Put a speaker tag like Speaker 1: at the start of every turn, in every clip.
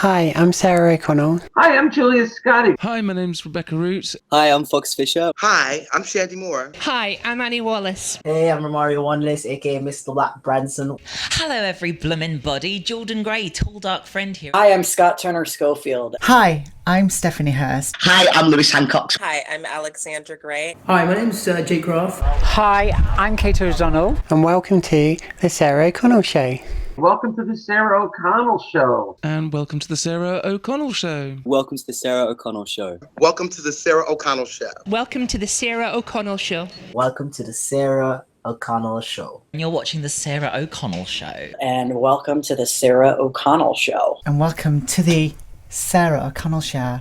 Speaker 1: Hi, I'm Sarah O'Connell.
Speaker 2: Hi, I'm Julius Scotti.
Speaker 3: Hi, my name's Rebecca Root.
Speaker 4: Hi, I'm Fox Fisher.
Speaker 5: Hi, I'm Shandy Moore.
Speaker 6: Hi, I'm Annie Wallace.
Speaker 7: Hey, I'm Romario Wanless, aka Mr. Black Branson.
Speaker 8: Hello, every bloomin' body. Jordan Gray, tall dark friend here.
Speaker 9: Hi, I'm Scott Turner Schofield.
Speaker 10: Hi, I'm Stephanie Hurst.
Speaker 11: Hi, I'm Lewis Hancock.
Speaker 12: Hi, I'm Alexandra Gray.
Speaker 13: Hi, my name's Jake Roth.
Speaker 14: Hi, I'm Kate O'Donnell.
Speaker 1: And welcome to The Sarah O'Connell Show.
Speaker 2: Welcome to The Sarah O'Connell Show.
Speaker 3: And welcome to The Sarah O'Connell Show.
Speaker 4: Welcome to The Sarah O'Connell Show.
Speaker 5: Welcome to The Sarah O'Connell Show.
Speaker 6: Welcome to The Sarah O'Connell Show.
Speaker 7: Welcome to The Sarah O'Connell Show.
Speaker 8: And you're watching The Sarah O'Connell Show.
Speaker 9: And welcome to The Sarah O'Connell Show.
Speaker 10: And welcome to The Sarah O'Connell Show.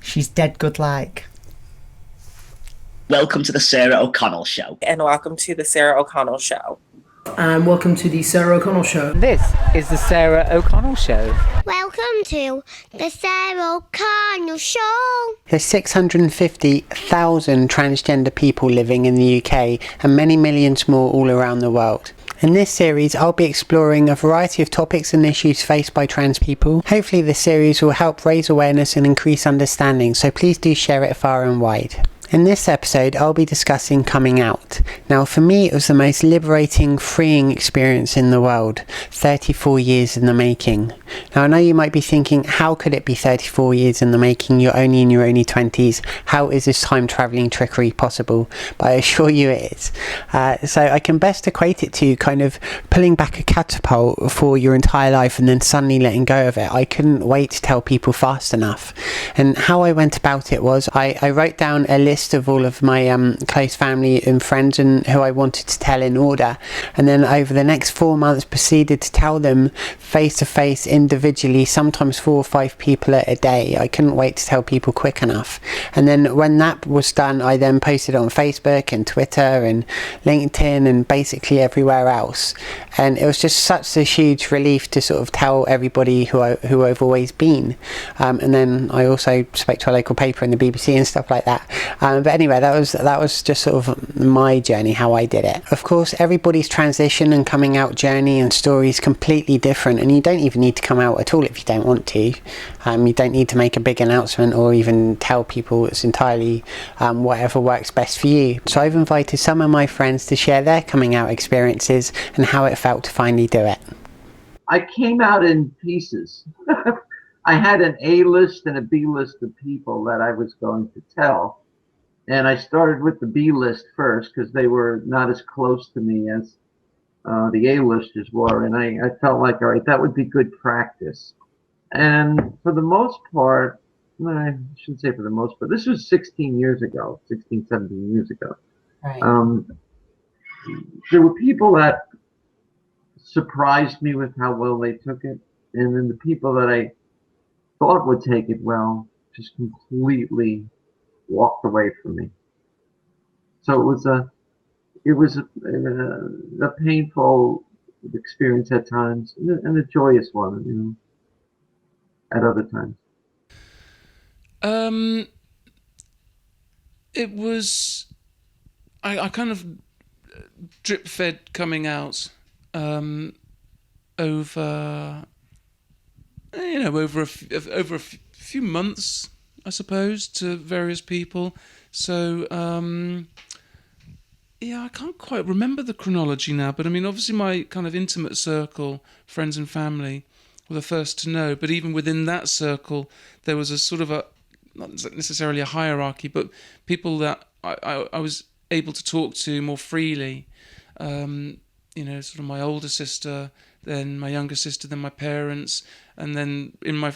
Speaker 10: She's dead good like.
Speaker 11: Welcome to The Sarah O'Connell Show.
Speaker 12: And welcome to The Sarah O'Connell Show.
Speaker 13: And welcome to The Sarah O'Connell Show.
Speaker 14: This is The Sarah O'Connell Show.
Speaker 15: Welcome to The Sarah O'Connell Show.
Speaker 1: There's 650,000 transgender people living in the UK and many millions more all around the world. In this series, I'll be exploring a variety of topics and issues faced by trans people. Hopefully this series will help raise awareness and increase understanding, so please do share it far and wide. In this episode, I'll be discussing coming out. Now, for me, it was the most liberating, freeing experience in the world. 34 years in the making. Now, I know you might be thinking, how could it be 34 years in the making? You're only in your early 20s. How is this time-travelling trickery possible? But I assure you it is. So I can best equate it to kind of pulling back a catapult for your entire life and then suddenly letting go of it. I couldn't wait to tell people fast enough. And how I went about it was, I wrote down a list of all of my close family and friends and who I wanted to tell in order, and then over the next 4 months proceeded to tell them face to face, individually, sometimes 4 or 5 people a day. I couldn't wait to tell people quick enough. And then when that was done, I then posted on Facebook and Twitter and LinkedIn and basically everywhere else. And it was just such a huge relief to sort of tell everybody who I've always been. And then I also spoke to a local paper and the BBC and stuff like that. But anyway, that was just sort of my journey, how I did it. Of course, everybody's transition and coming out journey and story is completely different, and you don't even need to come out at all if you don't want to. You don't need to make a big announcement or even tell people. It's entirely whatever works best for you. So I've invited some of my friends to share their coming out experiences and how it felt to finally do it.
Speaker 2: I came out in pieces. I had an A list and a B list of people that I was going to tell. And I started with the B list first because they were not as close to me as the A listers were. And I felt like, all right, that would be good practice. And for the most part, I shouldn't say for the most part, this was 17 years ago. Right. There were people that surprised me with how well they took it. And then the people that I thought would take it well just completely walked away from me. So it was a painful experience at times and a joyous one, at other times.
Speaker 3: It was, I kind of drip fed coming out over a few months, I suppose, to various people. So, I can't quite remember the chronology now, but I mean, obviously my kind of intimate circle, friends and family, were the first to know. But even within that circle, there was a sort of not necessarily a hierarchy, but people that I was able to talk to more freely. Sort of my older sister, then my younger sister, then my parents, and then in my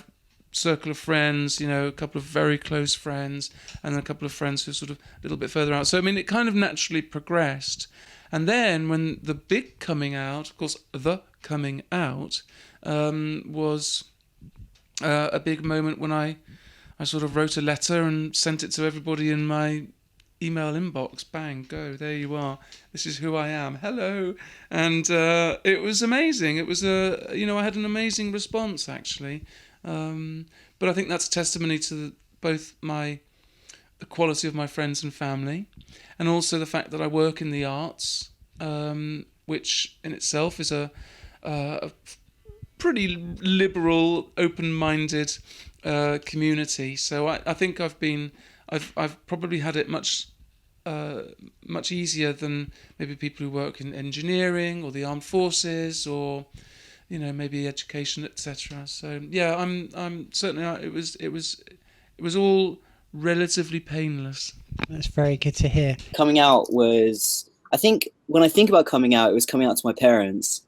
Speaker 3: circle of friends, a couple of very close friends, and then a couple of friends who are sort of a little bit further out. So, I mean, it kind of naturally progressed. And then when the big coming out, of course, the coming out was a big moment when I sort of wrote a letter and sent it to everybody in my email inbox. Bang, go, there you are. This is who I am. Hello. And it was amazing. It was I had an amazing response, actually. But I think that's a testimony to both the quality of my friends and family, and also the fact that I work in the arts, which in itself is a pretty liberal, open-minded community. So I think I've probably had it much easier than maybe people who work in engineering or the armed forces or maybe education, etc. So yeah, I'm certainly it was all relatively painless.
Speaker 1: That's very good to hear.
Speaker 4: Coming out was, I think, when I think about coming out, it was coming out to my parents.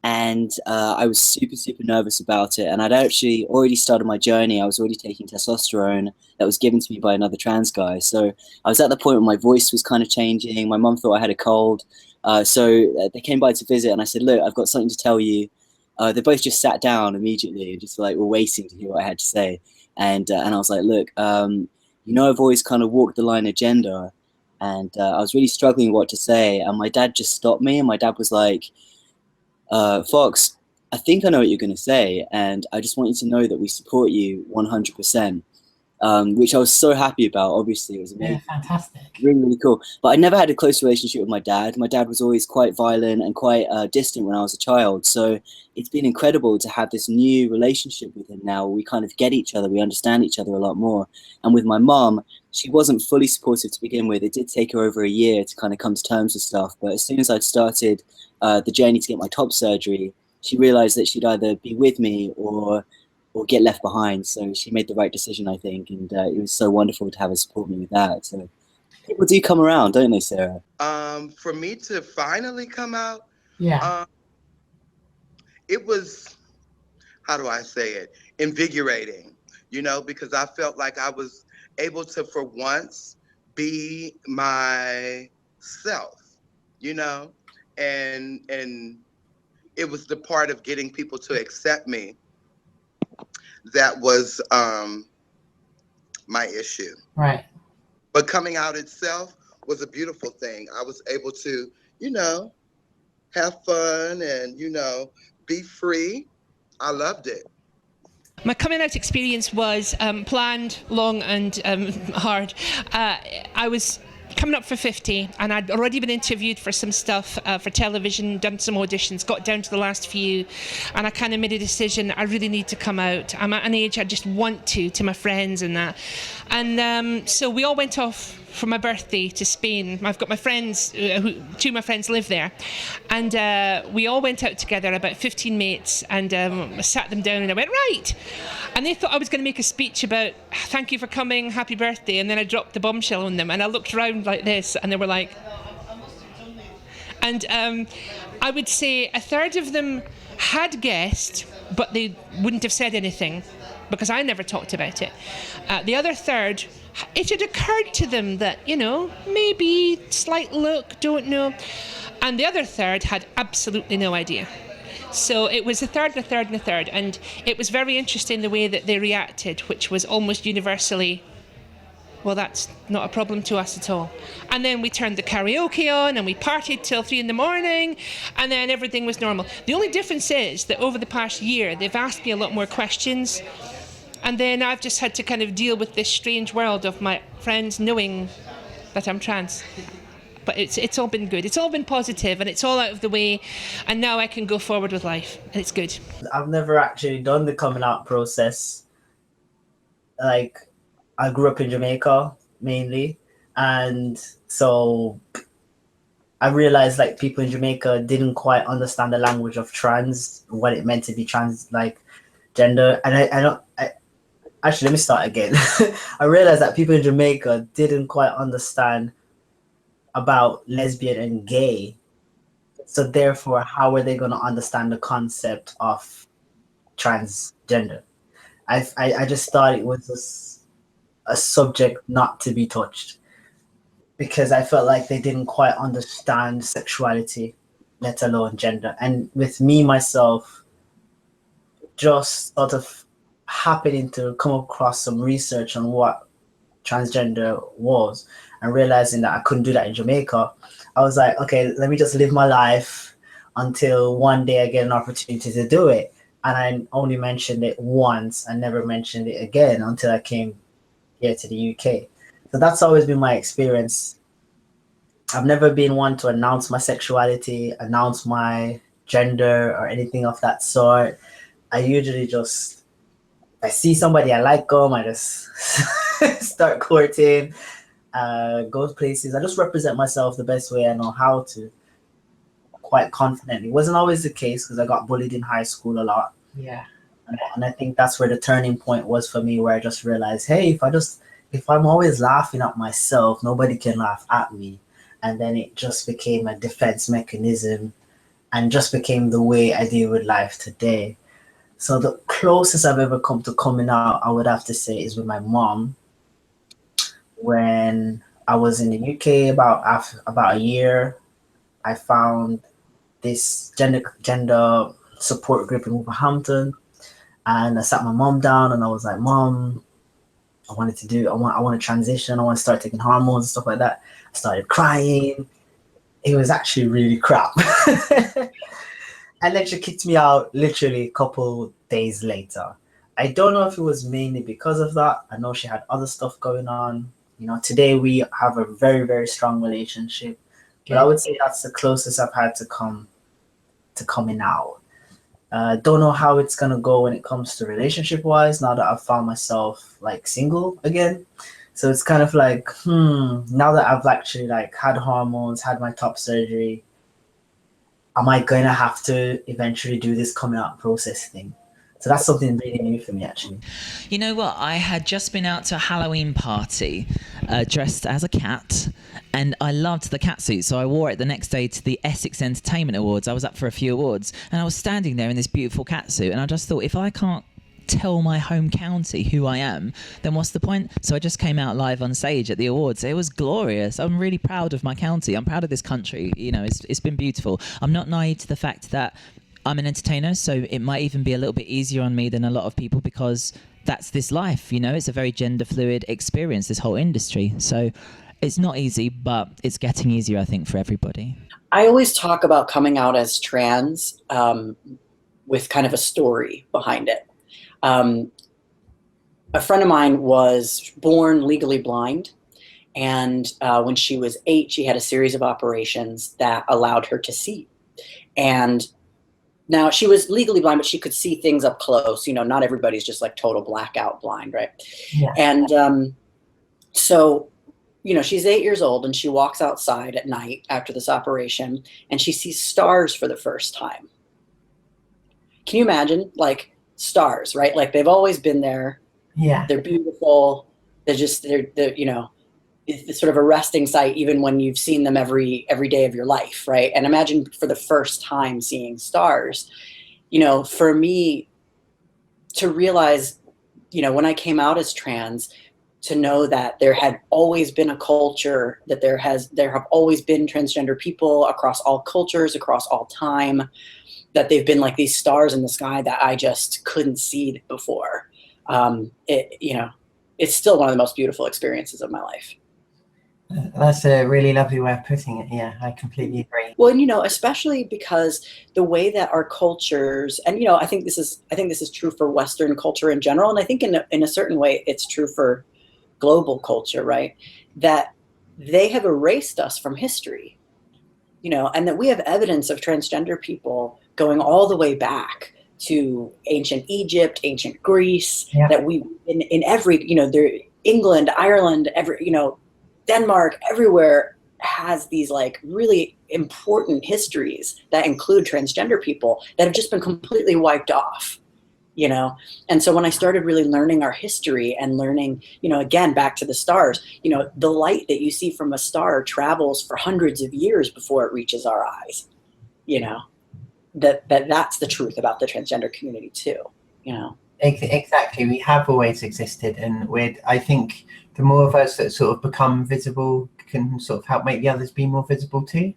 Speaker 4: And I was super, super nervous about it. And I'd actually already started my journey. I was already taking testosterone that was given to me by another trans guy. So I was at the point where my voice was kind of changing. My mum thought I had a cold. So they came by to visit and I said, look, I've got something to tell you. They both just sat down immediately and just were waiting to hear what I had to say. And I was like, look, I've always kind of walked the line of gender. And I was really struggling what to say. And my dad just stopped me. And my dad was like, Fox, I think I know what you're going to say, and I just want you to know that we support you 100%, which I was so happy about. Obviously, it was amazing.
Speaker 10: Yeah, fantastic.
Speaker 4: Really, really cool. But I never had a close relationship with my dad. My dad was always quite violent and quite distant when I was a child. So it's been incredible to have this new relationship with him now. We kind of get each other. We understand each other a lot more. And with my mom, she wasn't fully supportive to begin with. It did take her over a year to kind of come to terms with stuff. But as soon as I'd started the journey to get my top surgery, she realized that she'd either be with me or get left behind. So she made the right decision, I think. And it was so wonderful to have her support me with that. So people do come around, don't they, Sarah?
Speaker 5: For me to finally come out,
Speaker 10: Yeah.
Speaker 5: It was, how do I say it, invigorating, because I felt like I was able to, for once, be myself, and it was the part of getting people to accept me that was my issue.
Speaker 10: Right.
Speaker 5: But coming out itself was a beautiful thing. I was able to, have fun and, be free. I loved it.
Speaker 6: My coming out experience was planned, long and hard. I was coming up for 50 and I'd already been interviewed for some stuff for television, done some auditions, got down to the last few, and I kind of made a decision, I really need to come out. I'm at an age I just want to my friends and that. And so we all went off for my birthday to Spain. I've got my friends, two of my friends live there, and we all went out together, about 15 mates, and I sat them down and I went, right. And they thought I was going to make a speech about thank you for coming, happy birthday, and then I dropped the bombshell on them and I looked around like this and they were like, and I would say a third of them had guessed, but they wouldn't have said anything because I never talked about it. The other third, it had occurred to them that, maybe slight look, don't know. And the other third had absolutely no idea. So it was a third and a third and a third. And it was very interesting the way that they reacted, which was almost universally, well, that's not a problem to us at all. And then we turned the karaoke on and we partied till 3 a.m. and then everything was normal. The only difference is that over the past year, they've asked me a lot more questions. And then I've just had to kind of deal with this strange world of my friends knowing that I'm trans. But it's all been good. It's all been positive and it's all out of the way. And now I can go forward with life. And it's good.
Speaker 7: I've never actually done the coming out process. Like, I grew up in Jamaica mainly. And so I realized like people in Jamaica didn't quite understand the language of trans, what it meant to be trans, like gender. And actually, let me start again. I realized that people in Jamaica didn't quite understand about lesbian and gay. So therefore, how are they going to understand the concept of transgender? I just thought it was a subject not to be touched because I felt like they didn't quite understand sexuality, let alone gender. And with me, myself, just sort of happening to come across some research on what transgender was and realizing that I couldn't do that in Jamaica, I was like, okay, let me just live my life until one day I get an opportunity to do it. And I only mentioned it once and never mentioned it again until I came here to the UK. So that's always been my experience. I've never been one to announce my sexuality, announce my gender or anything of that sort. I usually just, if I see somebody I like them, I just start courting, go to places. I just represent myself the best way I know how to, quite confidently. It wasn't always the case because I got bullied in high school a lot.
Speaker 10: Yeah.
Speaker 7: And I think that's where the turning point was for me, where I just realized, hey, if I'm always laughing at myself, nobody can laugh at me. And then it just became a defense mechanism and just became the way I deal with life today. So the closest I've ever come to coming out, I would have to say, is with my mom. When I was in the UK about a year, I found this gender support group in Wolverhampton, and I sat my mom down and I was like, Mom, I want to transition. I want to start taking hormones and stuff like that. I started crying. It was actually really crap. And then she kicked me out literally a couple days later. I don't know if it was mainly because of that. I know she had other stuff going on. You know, today we have a very, very strong relationship. But I would say that's the closest I've had to coming out. Don't know how it's gonna go when it comes to relationship wise, now that I've found myself like single again. So it's kind of like, now that I've actually like had hormones, had my top surgery, am I gonna have to eventually do this coming out process thing? So that's something really new for me, actually.
Speaker 8: You know what? I had just been out to a Halloween party dressed as a cat, and I loved the cat suit, so I wore it the next day to the Essex Entertainment Awards. I was up for a few awards, and I was standing there in this beautiful cat suit, and I just thought, if I can't tell my home county who I am, then what's the point? So I just came out live on stage at the awards. It was glorious. I'm really proud of my county. I'm proud of this country. You know, it's been beautiful. I'm not naive to the fact that I'm an entertainer, so it might even be a little bit easier on me than a lot of people, because that's this life, you know. It's a very gender fluid experience, this whole industry. So it's not easy, but it's getting easier, I think, for everybody.
Speaker 9: I always talk about coming out as trans with kind of a story behind it. A friend of mine was born legally blind, and when she was 8, she had a series of operations that allowed her to see. And now she was legally blind, but she could see things up close. You know, not everybody's just like total blackout blind, right?
Speaker 10: Yeah.
Speaker 9: And so, you know, she's 8 years old and she walks outside at night after this operation and she sees stars for the first time. Can you imagine? Like stars, right? Like they've always been there.
Speaker 10: Yeah.
Speaker 9: They're beautiful. They're you know, it's sort of a resting site even when you've seen them every day of your life, right? And imagine for the first time seeing stars. You know, for me to realize, you know, when I came out as trans, to know that there had always been a culture, that there have always been transgender people across all cultures, across all time, that they've been like these stars in the sky that I just couldn't see before. You know, it's still one of the most beautiful experiences of my life.
Speaker 10: That's a really lovely way of putting it. Yeah, I completely agree.
Speaker 9: Well, and, you know, especially because the way that our cultures, and, you know, I think this is true for Western culture in general. And I think in a certain way, it's true for global culture, right? That they have erased us from history, you know, and that we have evidence of transgender people going all the way back to ancient Egypt, ancient Greece,
Speaker 10: Yeah.
Speaker 9: that we, in every, you know, there, England, Ireland, you know, Denmark, everywhere has these like really important histories that include transgender people that have just been completely wiped off, you know? And so when I started really learning our history and learning, you know, again, back to the stars, you know, the light that you see from a star travels for hundreds of years before it reaches our eyes, you know, that's the truth about the transgender community too, you know?
Speaker 10: Exactly. We have always existed, and I think the more of us that sort of become visible can sort of help make the others be more visible too.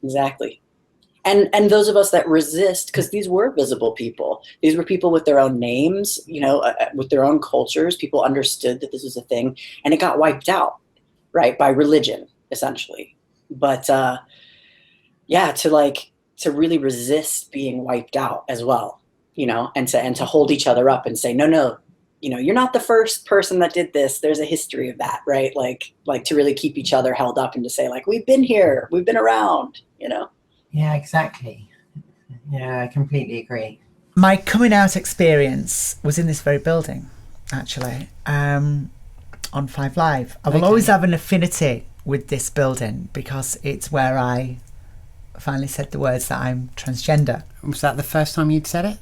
Speaker 9: Exactly. And those of us that resist, because these were visible people. These were people with their own names, you know, with their own cultures. People understood that this was a thing, and it got wiped out, right, by religion, essentially. But yeah, to really resist being wiped out as well, you know, and to hold each other up and say, no, you know, you're not the first person that did this. There's a history of that, right? Like to really keep each other held up and to say, like, we've been here, we've been around, you know?
Speaker 10: Yeah, exactly. Yeah, I completely agree.
Speaker 16: My coming out experience was in this very building, actually, on 5 Live. I will always have an affinity with this building because it's where I finally said the words that I'm transgender.
Speaker 1: Was that the first time you'd said it?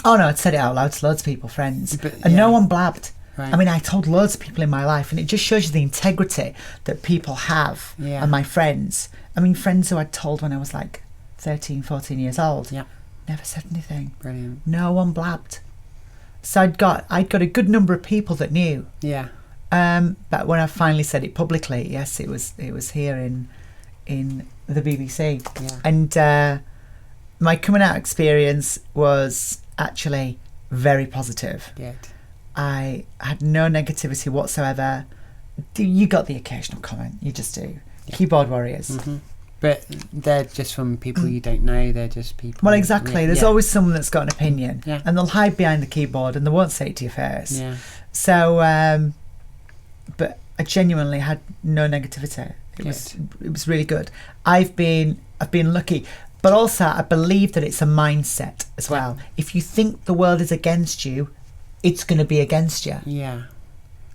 Speaker 16: Oh no, I'd said it out loud to loads of people, friends, and no one blabbed.
Speaker 1: Right.
Speaker 16: I mean, I told loads of people in my life, and it just shows you the integrity that people have, and my friends. I mean, friends who I'd told when I was like 13, 14 years old.
Speaker 1: Yeah.
Speaker 16: Never said anything.
Speaker 1: Brilliant.
Speaker 16: No one blabbed. So I'd got a good number of people that knew.
Speaker 1: Yeah.
Speaker 16: But when I finally said it publicly, yes, it was here in the BBC.
Speaker 1: Yeah.
Speaker 16: And my coming out experience was actually very positive.
Speaker 1: Good.
Speaker 16: I had no negativity whatsoever. You got the occasional comment, you just do. Yeah. Keyboard warriors.
Speaker 1: Mm-hmm. But they're just from people you don't know, they're just people...
Speaker 16: Well, exactly. There's always someone that's got an opinion.
Speaker 1: Yeah.
Speaker 16: And they'll hide behind the keyboard and they won't say it to your face.
Speaker 1: Yeah.
Speaker 16: So, but I genuinely had no negativity. It was really good. I've been lucky. But also, I believe that it's a mindset as well. If you think the world is against you, it's going to be against you.
Speaker 1: Yeah.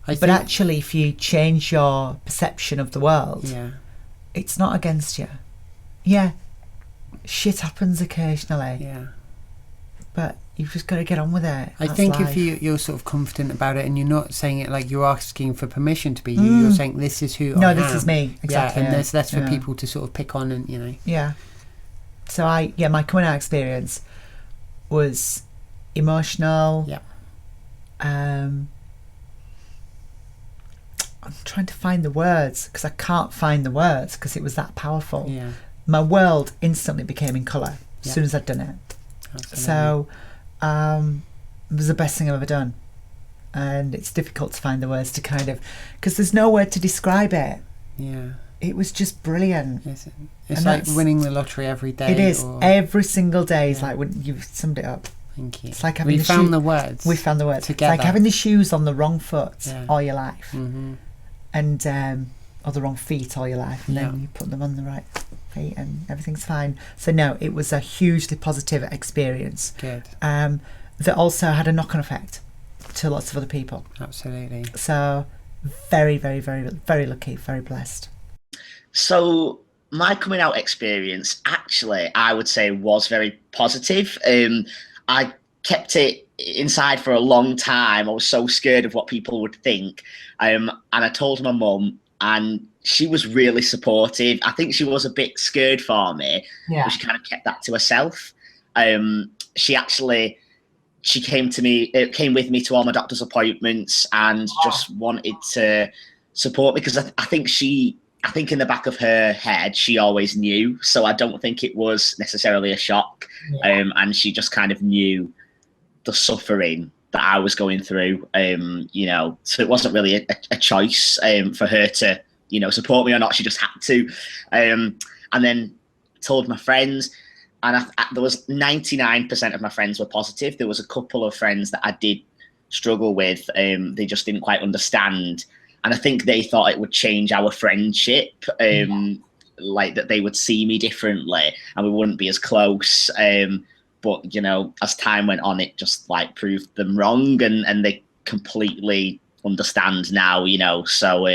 Speaker 16: But actually, if you change your perception of the world, it's not against you. Yeah, shit happens occasionally.
Speaker 1: Yeah.
Speaker 16: But you've just got to get on with it.
Speaker 1: I think if you're sort of confident about it and you're not saying it like you're asking for permission to be you, you're saying this is who I am.
Speaker 16: No, this is me. Exactly.
Speaker 1: Yeah, and there's less for people to sort of pick on and, you know.
Speaker 16: Yeah. So my coming out experience was emotional.
Speaker 1: Yeah.
Speaker 16: I'm trying to find the words because I can't find the words because it was that powerful.
Speaker 1: Yeah.
Speaker 16: My world instantly became in colour as soon as I'd done it.
Speaker 1: Absolutely.
Speaker 16: So it was the best thing I've ever done. And it's difficult to find the words to kind of... because there's no word to describe it.
Speaker 1: Yeah.
Speaker 16: It was just brilliant.
Speaker 1: It's like winning the lottery every day.
Speaker 16: It is. Every single day is like when you've summed it up.
Speaker 1: Thank you.
Speaker 16: It's like having
Speaker 1: We found the words.
Speaker 16: We found the words.
Speaker 1: Together.
Speaker 16: It's like having the shoes on the wrong foot all your life.
Speaker 1: Mm-hmm.
Speaker 16: And or the wrong feet all your life. And then you put them on the right feet and everything's fine. So no, it was a hugely positive experience.
Speaker 1: Good.
Speaker 16: That also had a knock-on effect to lots of other people.
Speaker 1: Absolutely.
Speaker 16: So very, very, very, very lucky, very blessed.
Speaker 11: So my coming out experience, actually, I would say was very positive. I kept it inside for a long time. I was so scared of what people would think. And I told my mum, and she was really supportive. I think she was a bit scared for me, but she kind of kept that to herself. She came with me to all my doctor's appointments and just wanted to support me because I think in the back of her head, she always knew. So I don't think it was necessarily a shock. And she just kind of knew the suffering that I was going through, so it wasn't really a choice for her to, support me or not. She just had to. And then told my friends, and there was 99% of my friends were positive. There was a couple of friends that I did struggle with. They just didn't quite understand. And I think they thought it would change our friendship, like that they would see me differently and we wouldn't be as close. But, as time went on, it just like proved them wrong and they completely understand now, So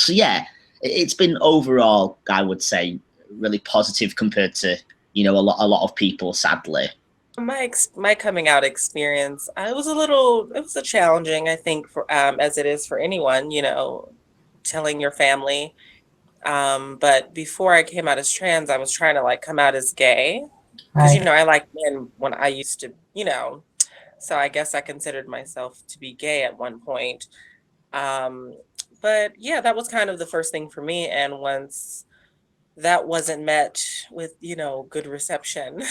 Speaker 11: yeah, it's been overall, I would say, really positive compared to, a lot of people, sadly.
Speaker 12: My coming out experience, it was a challenging, I think, for as it is for anyone, telling your family. But before I came out as trans, I was trying to come out as gay because, I liked men when I used to, so I guess I considered myself to be gay at one point. But yeah, that was kind of the first thing for me. And once that wasn't met with, good reception,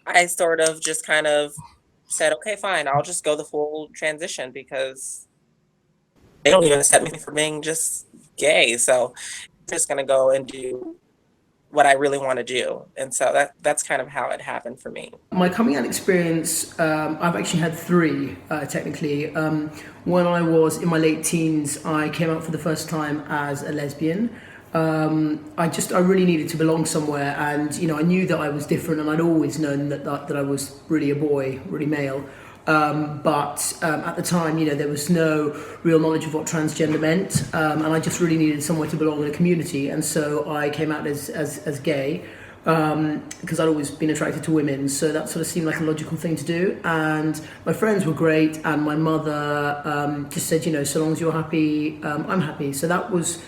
Speaker 12: I sort of just kind of said, okay, fine, I'll just go the full transition because they don't even accept me for being just gay. So I'm just going to go and do what I really want to do. And so that's kind of how it happened for me.
Speaker 13: My coming out experience, I've actually had 3, technically. When I was in my late teens, I came out for the first time as a lesbian. I really needed to belong somewhere, and I knew that I was different, and I'd always known that I was really a boy, really male. But at the time, there was no real knowledge of what transgender meant, and I just really needed somewhere to belong in a community, and so I came out as gay. Because I'd always been attracted to women, so that sort of seemed like a logical thing to do. And my friends were great, and my mother just said, so long as you're happy, I'm happy. So that was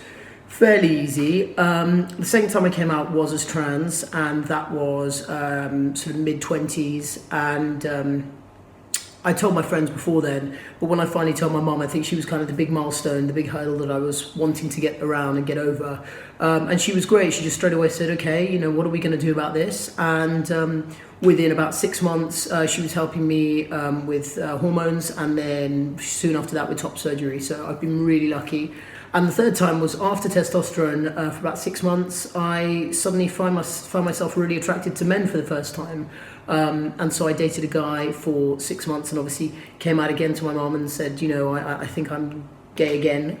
Speaker 13: fairly easy. The second time I came out was as trans, and that was sort of mid-20s, and I told my friends before then, but when I finally told my mum, I think she was kind of the big milestone, the big hurdle that I was wanting to get around and get over. And she was great. She just straight away said, okay, what are we going to do about this? And within about 6 months, she was helping me with hormones, and then soon after that with top surgery. So I've been really lucky. And the third time was after testosterone. For about 6 months, I suddenly found myself really attracted to men for the first time. And so I dated a guy for 6 months, and obviously came out again to my mom and said, I think I'm gay again.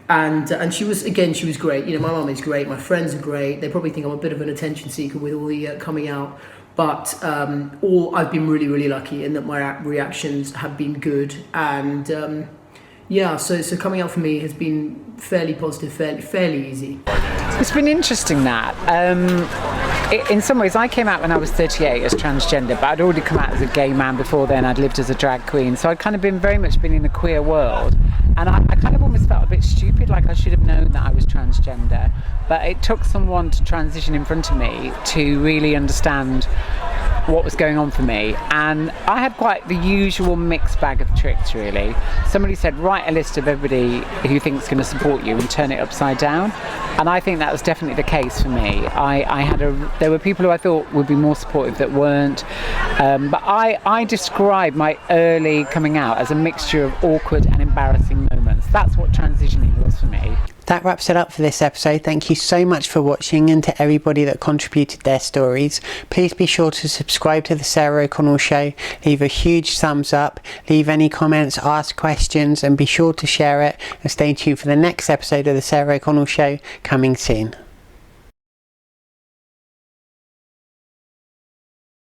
Speaker 13: And she was great. My mom is great. My friends are great. They probably think I'm a bit of an attention seeker with all the coming out. But I've been really, really lucky in that my reactions have been good. And so coming out for me has been fairly positive, fairly easy.
Speaker 14: It's been interesting that. In some ways, I came out when I was 38 as transgender, but I'd already come out as a gay man before then. I'd lived as a drag queen, so I'd kind of very much been in the queer world. And I kind of almost felt a bit stupid, like I should have known that I was transgender. But it took someone to transition in front of me to really understand what was going on for me, and I had quite the usual mixed bag of tricks, really. Somebody said, write a list of everybody who you think is going to support you and turn it upside down, and I think that was definitely the case for me. There were people who I thought would be more supportive that weren't, but I describe my early coming out as a mixture of awkward and embarrassing moments. That's what transitioning was for me.
Speaker 1: That wraps it up for this episode. Thank you so much for watching, and to everybody that contributed their stories. Please be sure to subscribe to The Sarah O'Connell Show, leave a huge thumbs up, leave any comments, ask questions, and be sure to share it, and stay tuned for the next episode of The Sarah O'Connell Show coming soon.